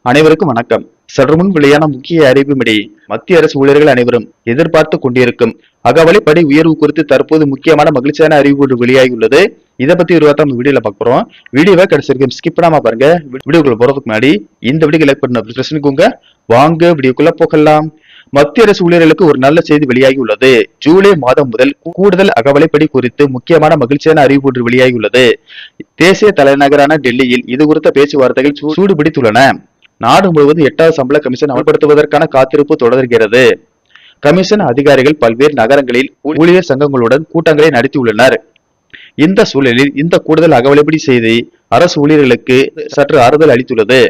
அனைவருக்கும் வணக்கம். சற்று முன் வெளியான முக்கிய அறிவிப்பின்படி மத்திய அரசு ஊழியர்கள் அனைவரும் எதிர்பார்த்து கொண்டிருக்கும் அகவலைப்படி உயர்வு குறித்து தற்போது முக்கியமான மகிழ்ச்சியான அறிவிப்பு ஒன்று வெளியாகியுள்ளது. இதை பத்தி நம்ம வீடியோல பார்க்க போறோம். வீடியோவை கடைசி வரைக்கும் ஸ்கிப் பண்ணாம பாருங்க. வீடியோக்குள்ள போறதுக்கு முன்னாடி இந்த வீடியோ லைக் பண்ண பிரச்சனைக்குங்க. வாங்க வீடியோக்குள்ள போகலாம். மத்திய அரசு ஊழியர்களுக்கு ஒரு நல்ல செய்தி வெளியாகி உள்ளது. ஜூலை மாதம் முதல் கூடுதல் அகவலைப்படி குறித்து முக்கியமான மகிழ்ச்சியான அறிவிப்பு ஒன்று வெளியாகியுள்ளது. தேசிய தலைநகரான டெல்லியில் இது குறித்த பேச்சுவார்த்தைகள் சூடு பிடித்துள்ளன. நாடு முழுவதும் 8வது சம்பள கமிஷன் அமல்படுத்துவதற்கான காத்திருப்பு தொடர்கிறது. கமிஷன் அதிகாரிகள் பல்வேறு நகரங்களில் ஊழியர் சங்கங்களுடன் கூட்டங்களை நடத்தியுள்ளனர். இந்த சூழலில் இந்த கூடுதல் அகவலைப்படி செய்தி அரசு ஊழியர்களுக்கு சற்று ஆறுதல் அளித்துள்ளது.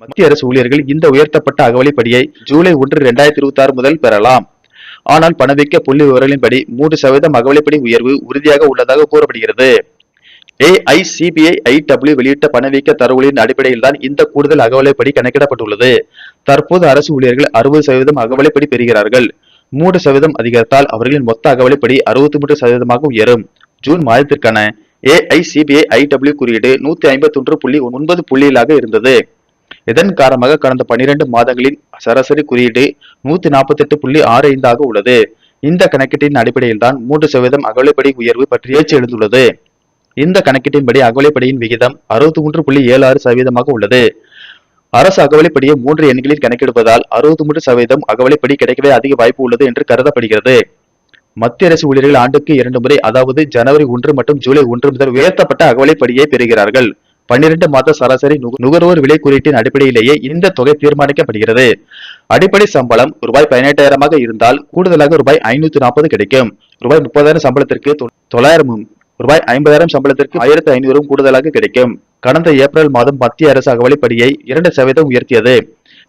மத்திய அரசு ஊழியர்கள் இந்த உயர்த்தப்பட்ட அகவலைப்படியை ஜூலை 1, 2026 முதல் பெறலாம். ஆனால் பணவீக்க புள்ளி விவரங்களின்படி 3% அகவலைப்படி உயர்வு உறுதியாக உள்ளதாக கூறப்படுகிறது. AICPI-IW வெளியிட்ட பணவீக்க தரவுகளின் அடிப்படையில் தான் இந்த கூடுதல் அகவலைப்படி கணக்கிடப்பட்டுள்ளது. தற்போது அரசு ஊழியர்கள் 60% அகவலைப்படி பெறுகிறார்கள். 3% அதிகரித்தால் அவர்களின் மொத்த அகவலைப்படி 63% உயரும். ஜூன் மாதத்திற்கான AICPI-IW குறியீடு 151.9 புள்ளிகளாக இருந்தது. இதன் காரணமாக கடந்த 12 மாதங்களின் சராசரி குறியீடு 148.65 உள்ளது. இந்த கணக்கீட்டின் அடிப்படையில் தான் 3% அகவலைப்படி உயர்வு பற்றி பேச்சு எழுந்துள்ளது. இந்த கணக்கீட்டின்படி அகவலைப்படியின் விகிதம் 63.76% உள்ளது. அரசு அகவலைப்படியை 3 எண்களில் கணக்கெடுப்பதால் 63% அகவலைப்படி கிடைக்கவே அதிக வாய்ப்பு உள்ளது என்று கருதப்படுகிறது. மத்திய அரசு ஊழியர்கள் ஆண்டுக்கு 2 முறை, அதாவது ஜனவரி 1 மற்றும் ஜூலை 1 முதல் உயர்த்தப்பட்ட அகவலைப்படியை பெறுகிறார்கள். 12 மாத சராசரி நுகர்வோர் விலை குறியீட்டின் அடிப்படையிலேயே இந்த தொகை தீர்மானிக்கப்படுகிறது. அடிப்படை சம்பளம் ரூபாய் 18,000 இருந்தால் கூடுதலாக ரூபாய் 540 கிடைக்கும். ரூபாய் 30,000 சம்பளத்திற்கு 900, ரூபாய் 50,000 சம்பளத்திற்கு 1,500 கூடுதலாக கிடைக்கும். கடந்த ஏப்ரல் மாதம் மத்திய அரசு அகவலைப்படியை 2% உயர்த்தியது.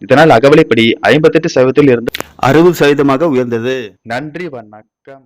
இதனால் அகவலைப்படி 58% இருந்து 60% உயர்ந்தது. நன்றி, வணக்கம்.